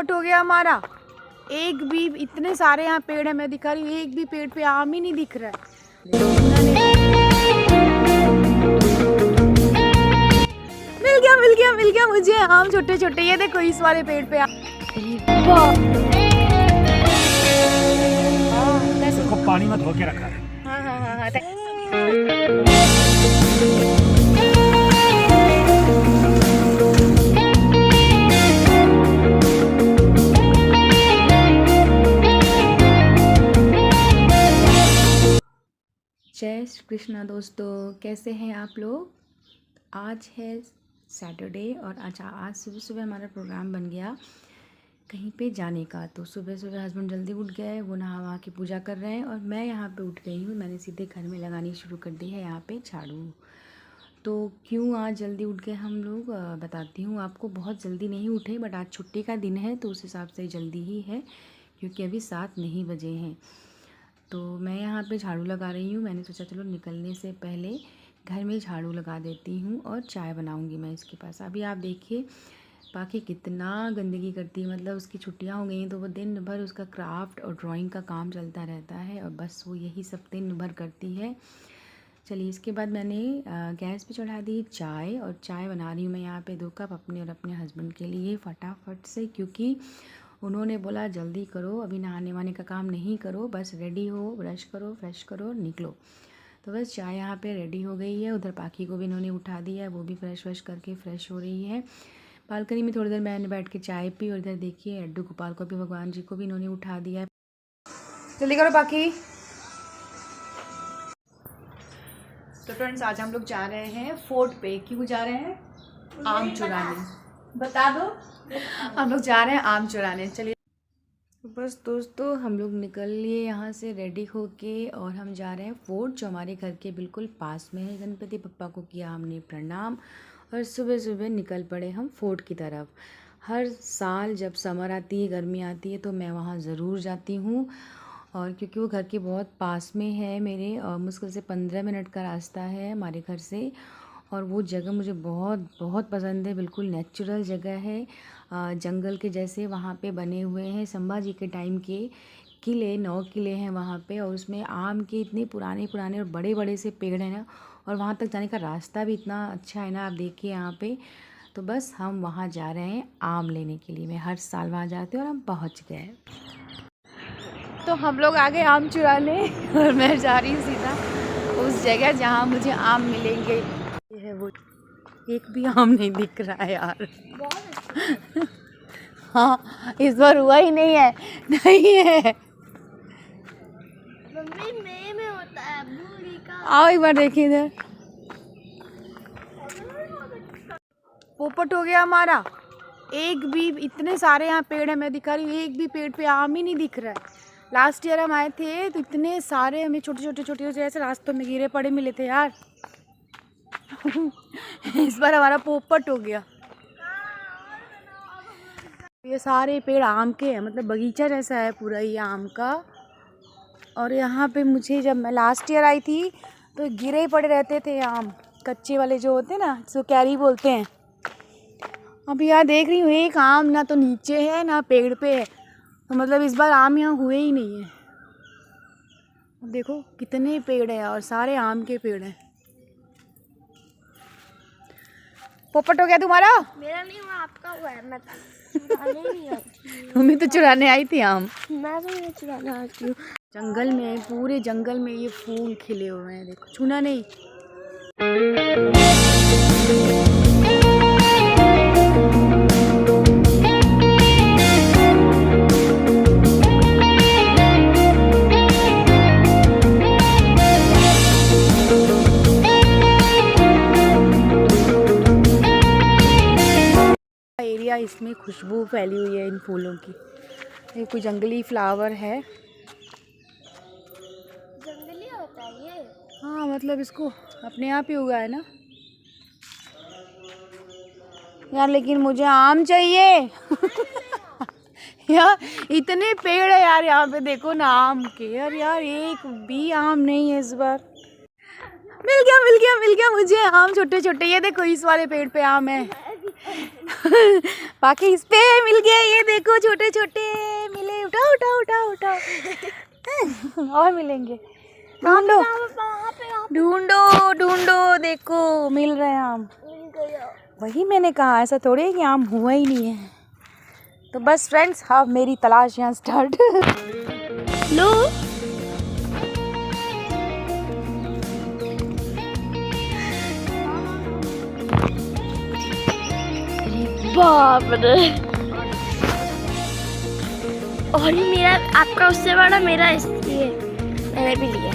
पोपट हो गया हमारा। एक भी, इतने सारे यहाँ पेड़ है, मैं दिखा रही हूँ, एक भी पेड़ पे आम ही नहीं दिख रहा है। मिल गया मुझे आम, छोटे छोटे। ये देखो इस वाले पेड़ पे आम। इसको पानी में धो के रखा है। हाँ। जय श्री कृष्णा दोस्तों, कैसे हैं आप लोग। आज है सैटरडे और आज सुबह सुबह हमारा प्रोग्राम बन गया कहीं पे जाने का। तो सुबह सुबह हस्बैंड जल्दी उठ गए, वो नहा वहा के पूजा कर रहे हैं और मैं यहाँ पे उठ गई हूँ। मैंने सीधे घर में लगानी शुरू कर दी है यहाँ पे झाड़ू। तो क्यों आज जल्दी उठ गए हम लोग, बताती हूँ आपको। बहुत जल्दी नहीं उठे, बट आज छुट्टी का दिन है तो उस हिसाब से जल्दी ही है, क्योंकि अभी 7 नहीं बजे हैं। तो मैं यहाँ पे झाड़ू लगा रही हूँ। मैंने सोचा चलो निकलने से पहले घर में झाड़ू लगा देती हूँ और चाय बनाऊँगी मैं इसके पास। अभी आप देखिए बाकी कितना गंदगी करती है, मतलब उसकी छुट्टियाँ हो गई हैं तो वो दिन भर उसका क्राफ्ट और ड्राइंग का काम चलता रहता है और बस वो यही सब दिन भर करती है। चलिए, इसके बाद मैंने गैस पे चढ़ा दी चाय और चाय बना रही हूँ मैं यहाँ पे 2 कप अपने और अपने हस्बैंड के लिए फटाफट से, क्योंकि उन्होंने बोला जल्दी करो, अभी नहाने वाने का काम नहीं करो, बस रेडी हो, ब्रश करो, फ्रेश करो, निकलो। तो बस चाय यहाँ पे रेडी हो गई है। उधर पाखी को भी इन्होंने उठा दिया है, वो भी फ्रेश करके फ्रेश हो रही है। बालकनी में थोड़ी देर मैंने बैठ के चाय पी और इधर देखिए अड्डू गोपाल को भी, भगवान जी को भी इन्होंने उठा दिया है। जल्दी करो बाकी। तो फ्रेंड्स, आज हम लोग जा रहे हैं फोर्ट पे। क्यों जा रहे हैं? आम चुराने। बता दो। हम लोग जा रहे हैं आम चुराने। चलिए बस दोस्तों, हम लोग निकल लिए यहाँ से रेडी होके और हम जा रहे हैं फोर्ट, जो हमारे घर के बिल्कुल पास में है। गणपति बप्पा को किया हमने प्रणाम और सुबह सुबह निकल पड़े हम फोर्ट की तरफ। हर साल जब समर आती है, गर्मी आती है, तो मैं वहाँ ज़रूर जाती हूँ। और क्योंकि वो घर के बहुत पास में है मेरे, और मुश्किल से 15 मिनट का रास्ता है हमारे घर से। और वो जगह मुझे बहुत बहुत पसंद है। बिल्कुल नेचुरल जगह है, जंगल के जैसे वहाँ पे बने हुए हैं संभाजी के टाइम के किले, 9 किले हैं वहाँ पे। और उसमें आम के इतने पुराने और बड़े बड़े से पेड़ हैं ना, और वहाँ तक जाने का रास्ता भी इतना अच्छा है ना, आप देखिए यहाँ पे। तो बस हम वहाँ जा रहे हैं आम लेने के लिए। मैं हर साल वहाँ जाती हूँ और हम पहुँच गए। तो हम लोग आ गए आम चुराने और मैं जा रही हूँ सीधा उस जगह जहाँ मुझे आम मिलेंगे। ये है वो, एक भी आम नहीं दिख रहा है यार। हाँ, इस बार हुआ ही नहीं है। नहीं है मम्मी, मई में होता है भूरी का। आओ एक बार देखिए इधर। पोपट हो गया हमारा। एक भी, इतने सारे यहाँ पेड़ है, मैं दिखा रही हूँ, एक भी पेड़ पे आम ही नहीं दिख रहा है। लास्ट ईयर हम आए थे तो इतने सारे हमें छोटे जैसे रास्तों में गिरे पड़े मिले थे यार। इस बार हमारा पोपट हो गया। ये सारे पेड़ आम के हैं, मतलब बगीचा जैसा है पूरा ये आम का। और यहाँ पे मुझे, जब मैं लास्ट ईयर आई थी तो गिरे ही पड़े रहते थे आम, कच्चे वाले जो होते हैं ना, जिसको कैरी बोलते हैं। अब यहाँ देख रही हूँ एक आम ना तो नीचे है ना पेड़ पे है, तो मतलब इस बार आम यहाँ हुए ही नहीं है। देखो कितने पेड़ हैं और सारे आम के पेड़ हैं। पोपट हो गया तुम्हारा? मेरा नहीं हुआ, आपका हुआ है। मैं चुराने नहीं आई थी। तुम्हें तो चुराने आई थी आम। मैं तो नहीं चुराने आती हूँ। जंगल में, पूरे जंगल में ये फूल खिले हुए हैं, देखो। छूना नहीं। एरिया, इसमें खुशबू फैली हुई है इन फूलों की। ये कोई जंगली फ्लावर है। जंगली होता है ये? हाँ, मतलब इसको अपने आप ही उगा है ना यार। लेकिन मुझे आम चाहिए। यार इतने पेड़ है यार यहाँ पे, देखो ना आम के। यार एक भी आम नहीं है इस बार। मिल गया मुझे आम, छोटे छोटे। ये देखो इस वाले पेड़ पे आम है। बाकी इस पे मिल गया, ये देखो छोटे छोटे मिले, उठाओ उठाओ उठाओ उठाओ। और मिलेंगे, ढूंढो ढूंढो ढूंढो, देखो मिल रहे हैं आम। वही मैंने कहा, ऐसा थोड़ी है कि आम हुआ ही नहीं है। तो बस फ्रेंड्स, हाँ मेरी तलाश यहाँ स्टार्ट। लो बाप रे, और ये मेरा, आपका उससे बड़ा मेरा इसलिए मैंने भी लिया।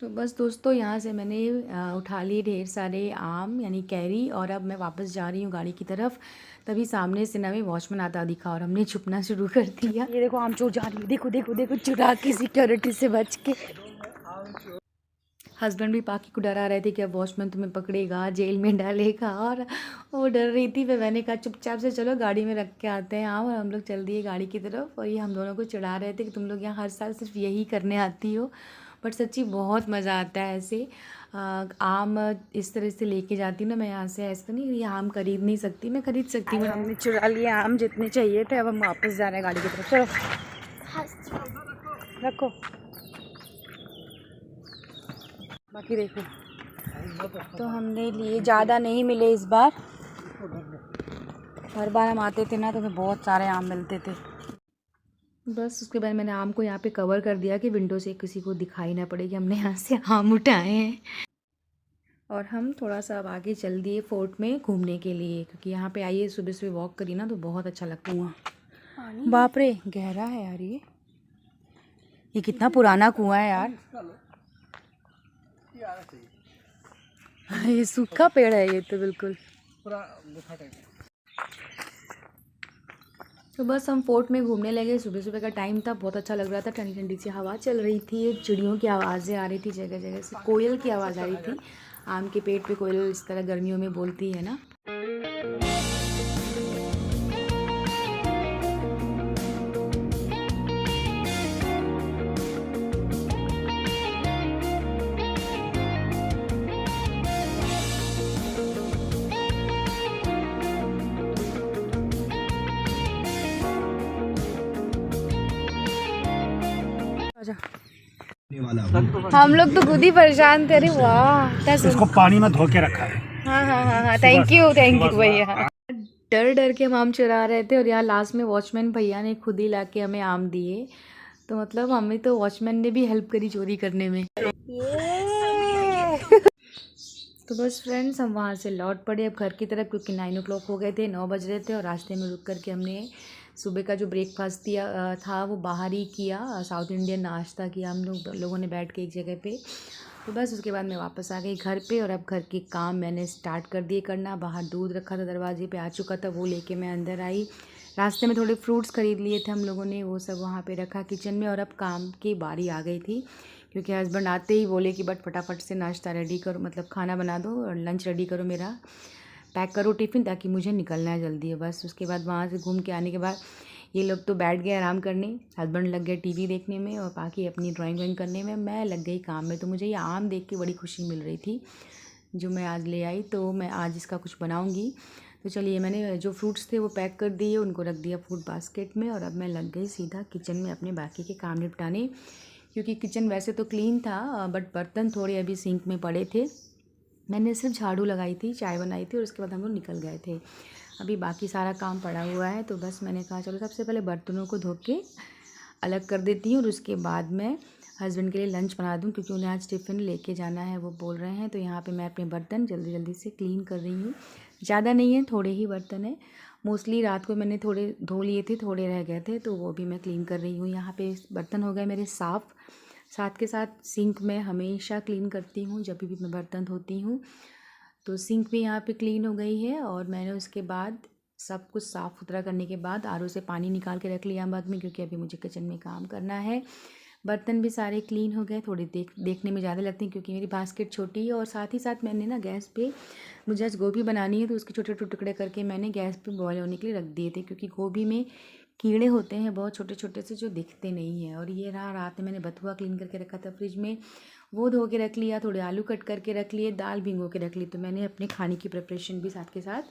तो बस दोस्तों, यहाँ से मैंने उठा लिए ढेर सारे आम यानी कैरी, और अब मैं वापस जा रही हूँ गाड़ी की तरफ। तभी सामने से ना में वॉचमैन आता दिखा और हमने छुपना शुरू कर दिया। ये देखो आम चोर जा रही है, देखो देखो देखो, चुरा के सिक्योरिटी से बच के। हस्बैंड भी पाकी को डरा रहे थे कि अब वॉचमैन तुम्हें पकड़ेगा, जेल में डालेगा, और वो डर रही थी। फिर मैंने कहा चुपचाप से चलो गाड़ी में रख के आते हैं आम, और हम लोग चल दिए गाड़ी की तरफ। और ये हम दोनों को चिढ़ा रहे थे कि तुम लोग यहाँ हर साल सिर्फ यही करने आती हो। बट सच्ची बहुत मज़ा आता है ऐसे आम इस तरह से लेके जाती हूँ ना मैं यहाँ से। ऐसा नहीं ये आम खरीद नहीं सकती, मैं खरीद सकती हूँ। हमने चुरा लिए आम जितने चाहिए थे, अब हम वापस जा रहे हैं गाड़ी की तरफ। चलो रखो, बाकी देखो। तो हमने लिए, ज़्यादा नहीं मिले इस बार। हर बार हम आते थे ना तो हमें बहुत सारे आम मिलते थे। बस उसके बाद मैंने आम को यहाँ पे कवर कर दिया कि विंडो से किसी को दिखाई ना पड़े कि हमने यहाँ से आम उठाए हैं। और हम थोड़ा सा अब आगे चल दिए फोर्ट में घूमने के लिए, क्योंकि यहाँ पे आइए सुबह सुबह वॉक करी ना तो बहुत अच्छा लगता है। बाप रे गहरा है यार, ये कितना पुराना कुआं है यार। ये सूखा पेड़ है ये तो बिल्कुल। तो बस हम फोर्ट में घूमने लगे। सुबह सुबह का टाइम था, बहुत अच्छा लग रहा था, ठंडी ठंडी सी हवा चल रही थी, चिड़ियों की आवाज़ें आ रही थी, जगह जगह से कोयल की आवाज़ आ रही थी। आम के पेड़ पे कोयल इस तरह गर्मियों में बोलती है ना। हम लोग तो खुद ही परेशान थे। अरे वाह, इसको पानी में धो के रखा है। हाँ हाँ हाँ हाँ, थैंक यू भैया। डर डर के हम आम चुरा रहे थे, और यहाँ लास्ट में वॉचमैन भैया ने खुद ही ला के हमें आम दिए। तो मतलब हमें तो वॉचमैन ने भी हेल्प करी चोरी करने में। तो बस फ्रेंड्स, हम वहाँ से लौट पड़े अब घर की तरफ, क्योंकि 9 o'clock हो गए थे, 9 बज रहे थे। और रास्ते में रुक करके हमने सुबह का जो ब्रेकफास्ट था वो बाहर ही किया, साउथ इंडियन नाश्ता किया हम लोगों ने बैठ के एक जगह पे। तो बस उसके बाद मैं वापस आ गई घर पे, और अब घर के काम मैंने स्टार्ट कर दिए करना। बाहर दूध रखा था, दरवाजे पे आ चुका था, वो लेके मैं अंदर आई। रास्ते में थोड़े फ्रूट्स ख़रीद लिए थे हम लोगों ने, वो सब वहाँ पे रखा किचन में। और अब काम की बारी आ गई थी, क्योंकि हस्बैंड आते ही बोले कि बट फटाफट से नाश्ता रेडी करो, मतलब खाना बना दो और लंच रेडी करो, मेरा पैक करो टिफ़िन, ताकि मुझे निकलना है जल्दी है बस। उसके बाद वहाँ से घूम के आने के बाद ये लोग तो बैठ गए आराम करने, हस्बैंड लग गए टीवी देखने में, और बाकी अपनी ड्राइंग वाइंग करने में, मैं लग गई काम में। तो मुझे ये आम देख के बड़ी खुशी मिल रही थी जो मैं आज ले आई, तो मैं आज इसका कुछ बनाऊँगी। तो चलिए, मैंने जो फ्रूट्स थे वो पैक कर दिए, उनको रख दिया फूड बास्केट में, और अब मैं लग गई सीधा किचन में अपने बाकी के काम निपटाने। क्योंकि किचन वैसे तो क्लीन था, बट बर्तन थोड़े अभी सिंक में पड़े थे। मैंने सिर्फ झाड़ू लगाई थी, चाय बनाई थी, और उसके बाद हम लोग निकल गए थे। अभी बाकी सारा काम पड़ा हुआ है, तो बस मैंने कहा चलो सबसे पहले बर्तनों को धो के अलग कर देती हूँ, और उसके बाद मैं हस्बैंड के लिए लंच बना दूँ, क्योंकि उन्हें आज टिफ़िन लेके जाना है, वो बोल रहे हैं। तो यहाँ पे मैं अपने बर्तन जल्दी जल्दी से क्लीन कर रही हूँ। ज़्यादा नहीं है, थोड़े ही बर्तन है। मोस्टली रात को मैंने थोड़े धो लिए थे, थोड़े रह गए थे, तो वो भी मैं क्लीन कर रही हूँ। यहाँ पे बर्तन हो गए मेरे साफ़। साथ के साथ सिंक में हमेशा क्लीन करती हूँ जब भी मैं बर्तन धोती हूँ। तो सिंक भी यहाँ पे क्लीन हो गई है, और मैंने उसके बाद सब कुछ साफ़ सुथरा करने के बाद आरओ से पानी निकाल के रख लिया मग में, क्योंकि अभी मुझे किचन में काम करना है। बर्तन भी सारे क्लीन हो गए। थोड़ी देखने में ज़्यादा लगती हैं क्योंकि मेरी बास्केट छोटी है, और साथ ही साथ मैंने ना गैस पे, मुझे आज गोभी बनानी है, तो उसके छोटे छोटे टुकड़े करके मैंने गैस पे बॉयल होने के लिए रख दिए थे, क्योंकि गोभी में कीड़े होते हैं बहुत छोटे छोटे से जो दिखते नहीं हैं। और ये रहा, रात में मैंने बथुआ क्लीन करके रखा था फ्रिज में, वो धो के रख लिया, थोड़े आलू कट करके रख लिए, दाल भिगो के रख ली। तो मैंने अपने खाने की प्रिपरेशन भी साथ के साथ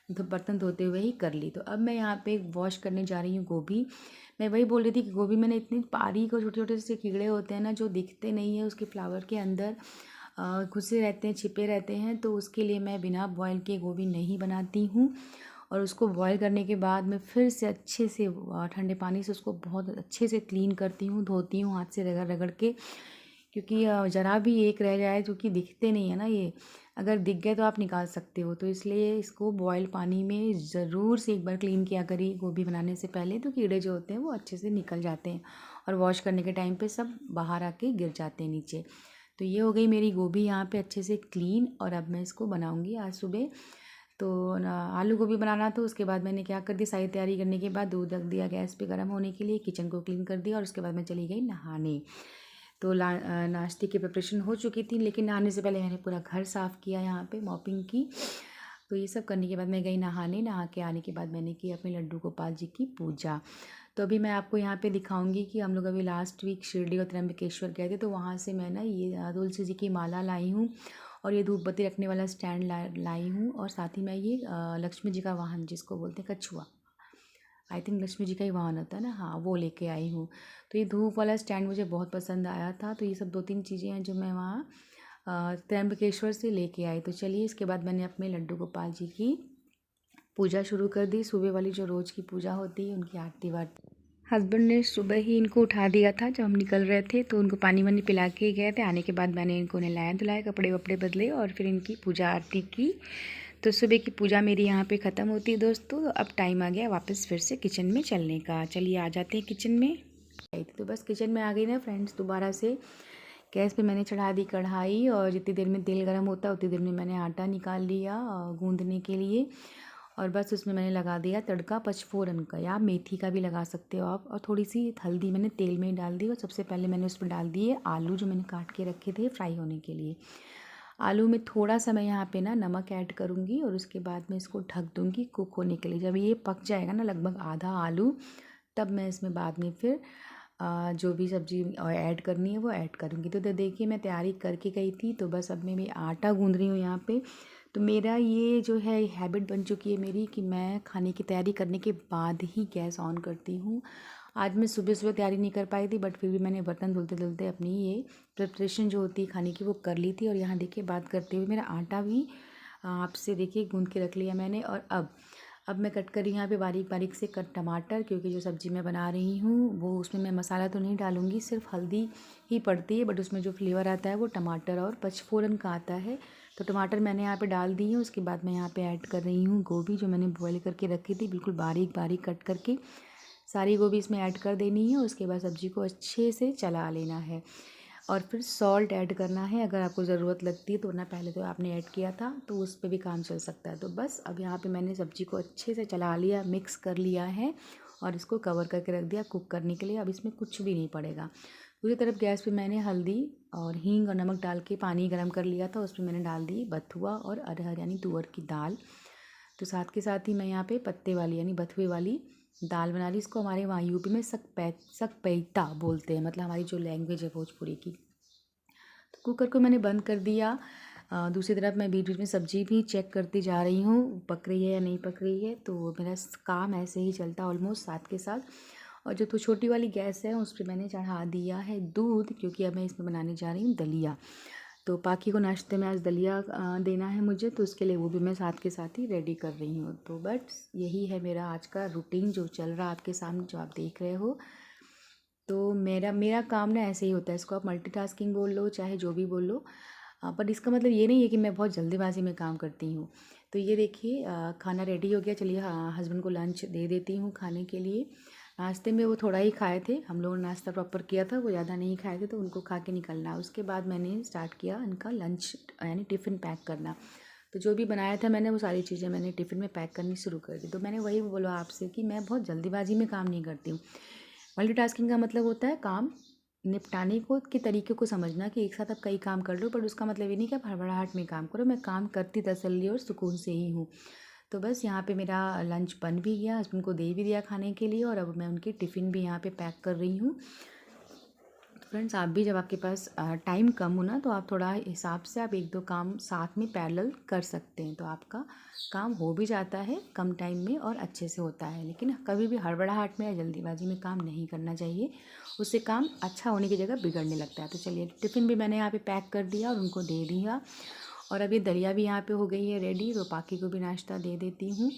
तो बर्तन धोते हुए ही कर ली। तो अब मैं यहाँ पे वॉश करने जा रही हूँ गोभी। मैं वही बोल रही थी कि गोभी मैंने इतनी बारीक और छोटे छोटे से कीड़े होते हैं ना जो दिखते नहीं है, उसके फ्लावर के अंदर घुसे रहते हैं, छिपे रहते हैं। तो उसके लिए मैं बिना बॉयल किए गोभी नहीं बनाती हूँ। और उसको बॉयल करने के बाद मैं फिर से अच्छे से ठंडे पानी से उसको बहुत अच्छे से क्लीन करती हूँ, धोती हूँ हाथ से रगड़ रगड़ के, क्योंकि ज़रा भी एक रह जाए, क्योंकि दिखते नहीं है ना ये, अगर दिख गए तो आप निकाल सकते हो। तो इसलिए इसको बॉयल पानी में ज़रूर से एक बार क्लीन किया करिए गोभी बनाने से पहले, तो कीड़े जो होते हैं वो अच्छे से निकल जाते हैं और वॉश करने के टाइम पे सब बाहर आके गिर जाते हैं नीचे। तो ये हो गई मेरी गोभी यहाँ पे अच्छे से क्लीन। और अब मैं इसको बनाऊँगी आज सुबह। तो आलू गोभी बनाना, तो उसके बाद मैंने क्या कर दिया, सारी तैयारी करने के बाद दूध रख दिया गैस पे गर्म होने के लिए, किचन को क्लीन कर दिया और उसके बाद मैं चली गई नहाने। तो नाश्ते की प्रिपरेशन हो चुकी थी, लेकिन नहाने से पहले मैंने पूरा घर साफ़ किया यहाँ पे मॉपिंग की। तो ये सब करने के बाद मैं गई नहाने। नहा के आने के बाद मैंने की अपने लड्डू गोपाल जी की पूजा। तो अभी मैं आपको यहाँ पे दिखाऊंगी कि हम लोग अभी लास्ट वीक शिरडी और त्र्यंबकेश्वर गए थे, तो वहाँ से मैं ना ये तुलसी जी की माला लाई हूँ और ये धूप बत्ती रखने वाला स्टैंड लाई हूँ। और साथ ही मैं ये लक्ष्मी जी का वाहन जिसको बोलते हैं कछुआ, आई थिंक लक्ष्मी जी का ही वाहन होता है ना, हाँ, वो लेके आई हूँ। तो ये धूप वाला स्टैंड मुझे बहुत पसंद आया था। तो ये सब 2-3 चीज़ें हैं जो मैं वहाँ त्र्यंबकेश्वर से लेके आई। तो चलिए, इसके बाद मैंने अपने लड्डू गोपाल जी की पूजा शुरू कर दी। सुबह वाली जो रोज़ की पूजा होती है उनकी आरती वारती हस्बैंड ने सुबह ही इनको उठा दिया था जब हम निकल रहे थे, तो उनको पानी वानी पिला के गए थे। आने के बाद मैंने इनको नहलाया धुलाया, कपड़े वपड़े बदले और फिर इनकी पूजा आरती की। तो सुबह की पूजा मेरी यहाँ पे ख़त्म होती है दोस्तों। तो अब टाइम आ गया वापस फिर से किचन में चलने का। चलिए आ जाते हैं किचन में। तो बस किचन में आ गई ना फ्रेंड्स दोबारा से। गैस पे मैंने चढ़ा दी कढ़ाई और जितनी देर में तेल गर्म होता है उतनी देर में मैंने आटा निकाल लिया गूँधने के लिए। और बस उसमें मैंने लगा दिया तड़का पचफोरन का, या मेथी का भी लगा सकते हो आप। और थोड़ी सी हल्दी मैंने तेल में डाल दी और सबसे पहले मैंने उसमें डाल दिए आलू जो मैंने काट के रखे थे फ्राई होने के लिए। आलू में थोड़ा सा मैं यहाँ पे ना नमक ऐड करूँगी और उसके बाद मैं इसको ढक दूँगी कुक होने के लिए। जब ये पक जाएगा ना लगभग आधा आलू, तब मैं इसमें बाद में फिर जो भी सब्ज़ी ऐड करनी है वो ऐड करूँगी। तो देखिए मैं तैयारी करके गई थी, तो बस अब मैं आटा गूँध रही हूँ यहाँ पे। तो मेरा ये जो है हैबिट बन चुकी है मेरी कि मैं खाने की तैयारी करने के बाद ही गैस ऑन करती हूँ। आज मैं सुबह सुबह तैयारी नहीं कर पाई थी, बट फिर भी मैंने बर्तन धुलते धुलते अपनी ये प्रिपरेशन जो होती है खाने की वो कर ली थी। और यहाँ देखिए बात करते हुए मेरा आटा भी आपसे देखिए गूँध के रख लिया मैंने। और अब मैं कट कर यहाँ पे बारीक बारीक से कट टमाटर, क्योंकि जो सब्ज़ी मैं बना रही हूँ वो उसमें मैं मसाला तो नहीं डालूँगी, सिर्फ हल्दी ही पड़ती है, बट उसमें जो फ्लेवर आता है वो टमाटर और पचफोरन का आता है। तो टमाटर मैंने यहाँ पे डाल दी है। उसके बाद मैं यहाँ पे ऐड कर रही हूँ गोभी जो मैंने बॉईल करके रखी थी, बिल्कुल बारीक बारीक कट करके सारी गोभी इसमें ऐड कर देनी है। उसके बाद सब्ज़ी को अच्छे से चला लेना है और फिर सॉल्ट ऐड करना है अगर आपको ज़रूरत लगती है, तो वरना पहले तो आपने ऐड किया था तो उस पर भी काम चल सकता है। तो बस अब यहाँ पे मैंने सब्ज़ी को अच्छे से चला लिया, मिक्स कर लिया है और इसको कवर करके रख दिया कुक करने के लिए। अब इसमें कुछ भी नहीं पड़ेगा। दूसरी तरफ गैस पे मैंने हल्दी और हींग और नमक डाल के पानी गर्म कर लिया था, उसमें मैंने डाल दी बथुआ और अरहर यानी तुअर की दाल। तो साथ के साथ ही मैं यहाँ पे पत्ते वाली यानी बथुए वाली दाल बना रही। इसको हमारे वहाँ यूपी में सकपैता बोलते हैं, मतलब हमारी जो लैंग्वेज है भोजपुरी की। तो कुकर को मैंने बंद कर दिया। दूसरी तरफ मैं बीच बीच में सब्ज़ी भी चेक करती जा रही हूँ पक रही है या नहीं पक रही है। तो मेरा काम ऐसे ही चलता ऑलमोस्ट साथ के साथ। और जो तो छोटी वाली गैस है उस पर मैंने चढ़ा दिया है दूध, क्योंकि अब मैं इसमें बनाने जा रही हूँ दलिया। तो पाखी को नाश्ते में आज दलिया देना है मुझे, तो उसके लिए वो भी मैं साथ के साथ ही रेडी कर रही हूँ। तो बस यही है मेरा आज का रूटीन जो चल रहा है आपके सामने, जो आप देख रहे हो। तो मेरा काम ना ऐसे ही होता है, इसको आप मल्टीटास्किंग बोल लो चाहे जो भी बोल लो, पर इसका मतलब ये नहीं है कि मैं बहुत जल्दीबाजी में काम करती हूँ। तो ये देखिए खाना रेडी हो गया। चलिए हस्बैंड को लंच दे देती हूँ खाने के लिए। नाश्ते में वो थोड़ा ही खाए थे, हम लोगों ने नाश्ता प्रॉपर किया था, वो ज़्यादा नहीं खाए थे, तो उनको खा के निकलना। उसके बाद मैंने स्टार्ट किया उनका लंच यानी टिफ़िन पैक करना। तो जो भी बनाया था मैंने वो सारी चीज़ें मैंने टिफ़िन में पैक करनी शुरू कर दी। तो मैंने वही बोला आपसे कि मैं बहुत जल्दीबाजी में काम नहीं करती हूँ। मल्टीटास्किंग का मतलब होता है काम निपटाने को के तरीके को समझना कि एक साथ आप कई काम कर लो, पर उसका मतलब ये नहीं कि आप हड़बड़ाहट में काम करो। मैं काम करती तसल्ली और सुकून से ही हूँ। तो बस यहाँ पे मेरा लंच बन भी गया, हस्बैंड को दे भी दिया खाने के लिए, और अब मैं उनकी टिफ़िन भी यहाँ पे पैक कर रही हूँ। फ्रेंड्स, आप भी जब आपके पास टाइम कम हो ना, तो आप थोड़ा हिसाब से आप 1-2 काम साथ में पैरेलल कर सकते हैं, तो आपका काम हो भी जाता है कम टाइम में और अच्छे से होता है। लेकिन कभी भी हड़बड़ाहट में या जल्दीबाजी में काम नहीं करना चाहिए, उससे काम अच्छा होने की जगह बिगड़ने लगता है। तो चलिए, टिफ़िन भी मैंने यहाँ पे पैक कर दिया और उनको दे दिया, और अभी दलिया भी यहाँ पे हो गई है रेडी, तो पाकी को भी नाश्ता दे देती हूँ।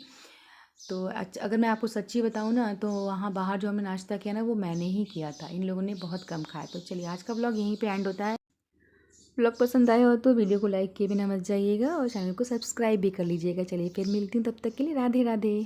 तो अगर मैं आपको सच्ची बताऊँ ना, तो वहाँ बाहर जो हमने नाश्ता किया ना, वो मैंने ही किया था, इन लोगों ने बहुत कम खाया। तो चलिए, आज का व्लॉग यहीं पे एंड होता है। व्लॉग पसंद आया हो तो वीडियो को लाइक किए बिना मत जाइएगा, और चैनल को सब्सक्राइब भी कर लीजिएगा। चलिए फिर मिलती हूँ, तब तक के लिए राधे राधे।